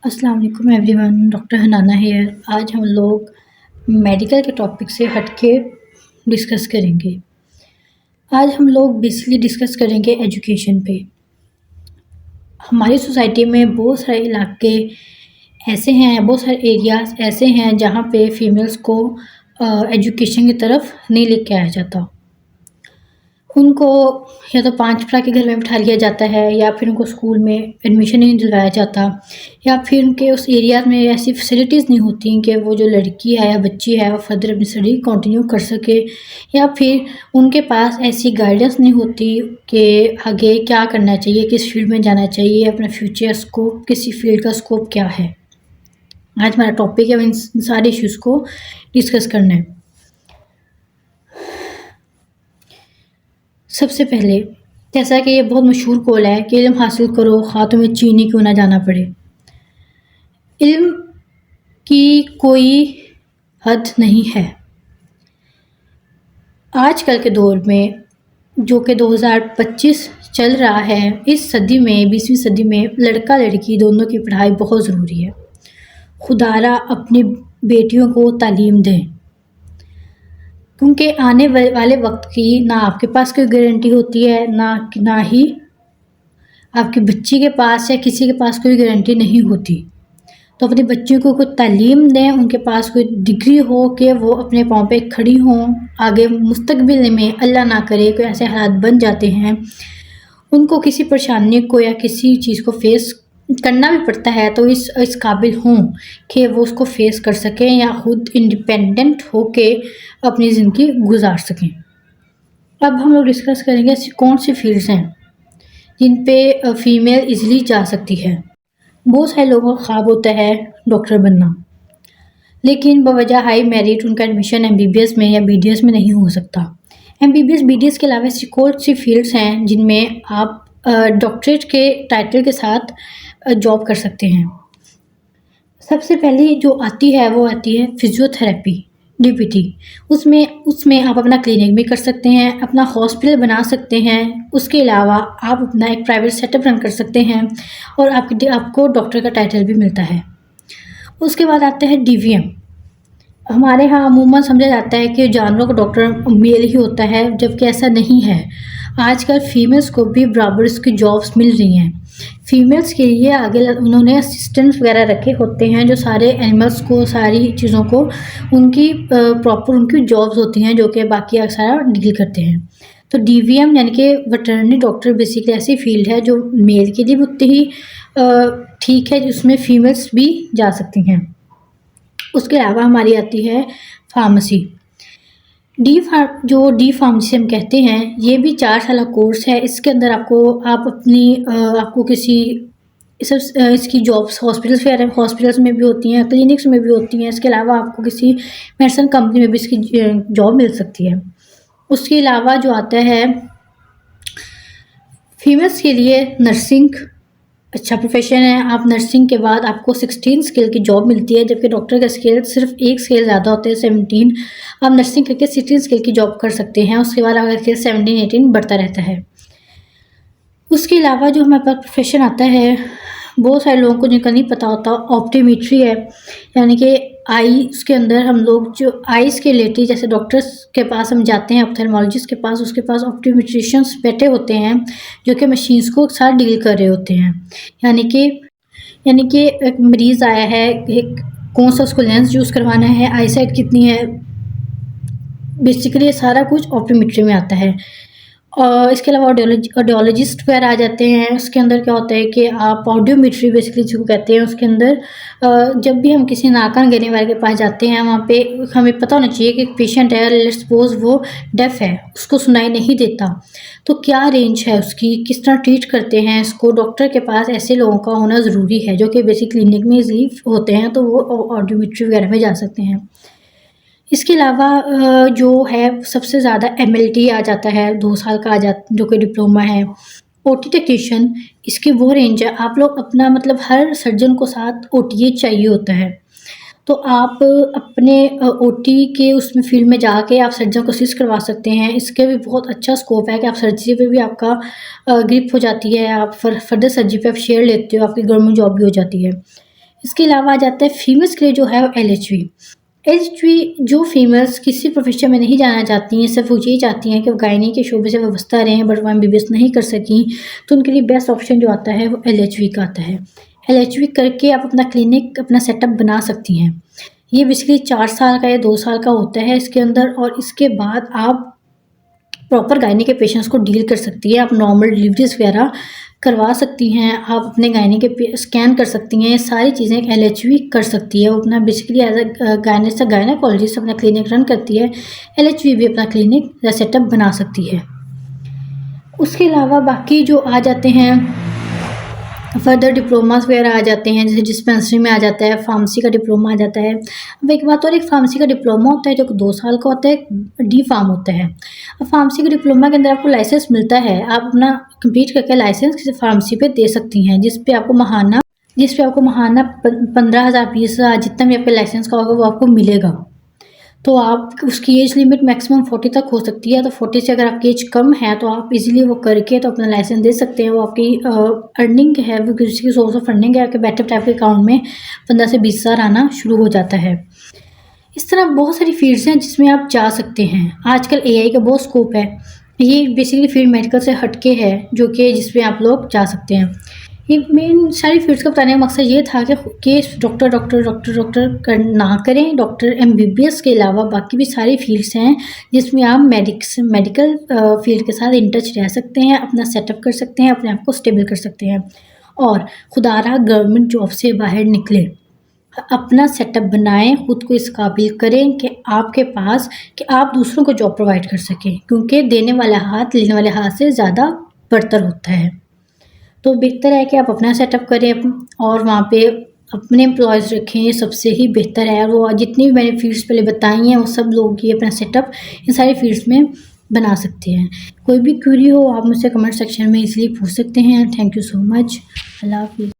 अस्सलाम वालेकुम everyone, doctor हनाना here. आज हम लोग मेडिकल के टॉपिक से हट के डिस्कस करेंगे। आज हम लोग बेसिकली डिस्कस करेंगे एजुकेशन पे। हमारी सोसाइटी में बहुत सारे इलाके ऐसे हैं, बहुत सारे एरियाज़ ऐसे हैं जहाँ पे फीमेल्स को एजुकेशन की तरफ नहीं लेके आया जाता। उनको या तो 5 पढ़ा के घर में बिठा लिया जाता है, या फिर उनको स्कूल में एडमिशन नहीं दिलवाया जाता, या फिर उनके उस एरिया में ऐसी फैसिलिटीज़ नहीं होती कि वो जो लड़की है या बच्ची है वो फर्दर अपनी स्टडी कंटिन्यू कर सके, या फिर उनके पास ऐसी गाइडेंस नहीं होती कि आगे क्या करना चाहिए, किस फील्ड में जाना चाहिए, अपना फ्यूचर स्कोप, किसी फील्ड का स्कोप क्या है। आज हमारा टॉपिक है इन सारे इश्यूज़ को डिस्कस करना है। सबसे पहले, जैसा कि ये बहुत मशहूर कॉल है कि इल्म हासिल करो ख़्वाह तुम्हें चीनी क्यों ना जाना पड़े। इल्म की कोई हद नहीं है। आजकल के दौर में जो कि 2025 चल रहा है, इस सदी में 20वीं सदी में लड़का लड़की दोनों की पढ़ाई बहुत ज़रूरी है। खुदारा अपनी बेटियों को तालीम दें, क्योंकि आने वाले वक्त की ना आपके पास कोई गारंटी होती है, ना ही आपकी बच्ची के पास या किसी के पास कोई गारंटी नहीं होती। तो अपने बच्चों को कुछ तालीम दें, उनके पास कोई डिग्री हो कि वो अपने पाँव पे खड़ी हों। आगे मुस्तकबिल में अल्लाह ना करे कोई ऐसे हालात बन जाते हैं, उनको किसी परेशानी को या किसी चीज़ को फेस करना भी पड़ता है, तो इस काबिल हों कि वो उसको फेस कर सकें या ख़ुद इंडिपेंडेंट हो के अपनी ज़िंदगी गुजार सकें। अब हम लोग डिस्कस करेंगे ऐसी कौन सी फील्ड्स हैं जिन पे फ़ीमेल इजीली जा सकती है। बहुत सारे लोगों का ख्वाब होता है डॉक्टर बनना, लेकिन बवजह हाई मेरिट उनका एडमिशन एमबीबीएस में या बीडीएस में नहीं हो सकता। एमबीबीएस बीडीएस के अलावा ऐसी कौन सी फील्ड्स हैं जिनमें आप डॉक्टरेट के टाइटल के साथ जॉब कर सकते हैं। सबसे पहली जो आती है वो आती है फिजियोथेरेपी, डीपीटी। उसमें आप अपना क्लिनिक भी कर सकते हैं, अपना हॉस्पिटल बना सकते हैं। उसके अलावा आप अपना एक प्राइवेट सेटअप रन कर सकते हैं और आपको डॉक्टर का टाइटल भी मिलता है। उसके बाद आता है डीवीएम। हमारे यहाँ अमूमन समझा जाता है कि जानवरों का डॉक्टर मेल ही होता है, जबकि ऐसा नहीं है। आजकल फीमेल्स को भी बराबर इसकी जॉब्स मिल रही हैं। फीमेल्स के लिए आगे उन्होंने असिस्टेंट्स वगैरह रखे होते हैं जो सारे एनिमल्स को, सारी चीज़ों को उनकी प्रॉपर उनकी जॉब्स होती हैं जो कि बाकी सारा डील करते हैं। तो डीवीएम यानी कि वेटरनरी डॉक्टर बेसिकली ऐसी फील्ड है जो मेल के लिए भी उतनी ही ठीक है, जिसमें फीमेल्स भी जा सकती हैं। उसके अलावा हमारी आती है फार्मेसी। डी फार्मेसी हम कहते हैं, ये भी 4 साल का कोर्स है। इसके अंदर आपको किसी इसकी जॉब्स हॉस्पिटल्स में भी होती हैं, क्लिनिक्स में भी होती हैं। इसके अलावा आपको किसी मेडिसिन कंपनी में भी इसकी जॉब मिल सकती है। उसके अलावा जो आता है फीमेल्स के लिए नर्सिंग अच्छा प्रोफेशन है। आप नर्सिंग के बाद आपको 16 स्केल की जॉब मिलती है, जबकि डॉक्टर का स्केल सिर्फ 1 स्केल ज़्यादा होता है, 17। आप नर्सिंग करके 16 स्केल की जॉब कर सकते हैं। उसके बाद आपका स्केल 17-18 बढ़ता रहता है। उसके अलावा जो हमारे पास प्रोफेशन आता है, बहुत सारे लोगों को जिनका नहीं पता होता, ऑप्टोमेट्री है। यानी कि आईज़ के अंदर हम लोग जो आईज़ के रिलेटेड, जैसे डॉक्टर्स के पास हम जाते हैं, ऑप्थेल्मोलॉजिस्ट के पास, उसके पास ऑप्टोमेट्रिशियंस बैठे होते हैं जो कि मशीन्स को साथ डील कर रहे होते हैं। यानी कि एक मरीज़ आया है, कौन सा उसको लेंस यूज़ करवाना है, आई साइट कितनी है, बेसिकली ये सारा कुछ ऑप्टोमेट्री में आता है। और इसके अलावा ऑडियोलॉजिस्ट वगैरह आ जाते हैं। उसके अंदर क्या होता है कि आप ऑडियोमेट्री बेसिकली जिसको कहते हैं, उसके अंदर जब भी हम किसी नाक कान गले वाले के पास जाते हैं, वहाँ पे हमें पता होना चाहिए कि एक पेशेंट है, लेट्स सपोज वो डेफ है, उसको सुनाई नहीं देता, तो क्या रेंज है उसकी, किस तरह ट्रीट करते हैं इसको। डॉक्टर के पास ऐसे लोगों का होना ज़रूरी है जो कि बेसिक क्लिनिक में ईज़िली होते हैं, तो वो ऑडियोमेट्री वगैरह में जा सकते हैं। इसके अलावा जो है सबसे ज़्यादा एमएलटी आ जाता है, 2 साल का जो कि डिप्लोमा है। ओटी टेक्नीशियन, इसकी वो रेंज है, आप लोग अपना मतलब हर सर्जन को साथ ओटीए चाहिए होता है, तो आप अपने ओटी के उसमें फील्ड में जाके आप सर्जन को असिस्ट करवा सकते हैं। इसके भी बहुत अच्छा स्कोप है कि आप सर्जरी पे भी आपका ग्रिप हो जाती है, आप फर्दर सर्जरी पे आप शेयर लेते हो, आपकी गवर्नमेंट जॉब भी हो जाती है। इसके अलावा आ जाता है फीमेल्स के लिए जो है LHV। LHV जो फीमेल्स किसी प्रोफेशन में नहीं जाना चाहती हैं, सिर्फ वो ये चाहती हैं कि वो गायनी के शोबे से वाबस्ता रहें, बट वो MBBS नहीं कर सकी, तो उनके लिए बेस्ट ऑप्शन जो आता है वो LHV का आता है। LHV करके आप अपना क्लिनिक, अपना सेटअप बना सकती हैं। ये बेसिकली 4 साल का या 2 साल का होता है इसके अंदर, और इसके बाद आप प्रॉपर गायनी के पेशेंट्स को डील कर सकती है। आप नॉर्मल डिलीवरीज वगैरह करवा सकती हैं, आप अपने गायनी के स्कैन कर सकती हैं, ये सारी चीज़ें LHV कर सकती है। वो अपना बेसिकली एज अ गायनेकोलॉजिस्ट अपना क्लिनिक रन करती है, LHV भी अपना क्लिनिक या सेटअप बना सकती है। उसके अलावा बाकी जो आ जाते हैं फर्दर डिप्लोमास वगैरह आ जाते हैं, जैसे डिस्पेंसरी में आ जाता है, फार्मेसी का डिप्लोमा आ जाता है। अब एक बात और, एक फार्मेसी का डिप्लोमा होता है जो कि 2 साल का होता है, डी फार्म होता है। अब फार्मेसी के डिप्लोमा के अंदर आपको लाइसेंस मिलता है, आप अपना कंप्लीट करके लाइसेंस किसी फार्मेसी पे दे सकती हैं, जिस पे आपको महाना 15,000 20,000 जितना भी आपके लाइसेंस का होगा वो आपको मिलेगा। तो आप उसकी एज लिमिट मैक्सिमम 40 तक हो सकती है, तो 40 से अगर आपकी एज कम है तो आप इजीली वो करके तो अपना लाइसेंस दे सकते हैं। वो आपकी अर्निंग है, वो किसी की सोर्स ऑफ अर्निंग है, आपके बैटअप टाइप के अकाउंट में 15 से 20 हज़ार आना शुरू हो जाता है। इस तरह बहुत सारी फील्ड्स हैं जिसमें आप जा सकते हैं। आजकल AI का बहुत स्कोप है, ये बेसिकली फील्ड मेडिकल से हटके है, जो कि जिसमें आप लोग जा सकते हैं। ये मेन सारी फील्ड्स का बताने का मकसद ये था कि डॉक्टर ना करें। डॉक्टर MBBS के अलावा बाकी भी सारी फील्ड्स हैं जिसमें आप मेडिकल फील्ड के साथ इन टच रह सकते हैं, अपना सेटअप कर सकते हैं, अपने आप को स्टेबल कर सकते हैं, और खुदारा गवर्नमेंट जॉब से बाहर निकले, अपना सेटअप बनाएं, खुद को इस काबिल करें कि आपके पास कि आप दूसरों को जॉब प्रोवाइड कर सकें, क्योंकि देने वाला हाथ लेने वाले हाथ से ज़्यादा बरतर होता है। तो बेहतर है कि आप अपना सेटअप करें और वहाँ पे अपने एम्प्लॉयज़ रखें, ये सबसे ही बेहतर है। और वो जितनी भी मैंने फील्ड्स पहले बताई हैं वो सब लोग ये अपना सेटअप इन सारी फील्ड्स में बना सकते हैं। कोई भी क्वेरी हो आप मुझसे कमेंट सेक्शन में इजीली पूछ सकते हैं। Thank you so much. अल्लाह हाफ़िज़।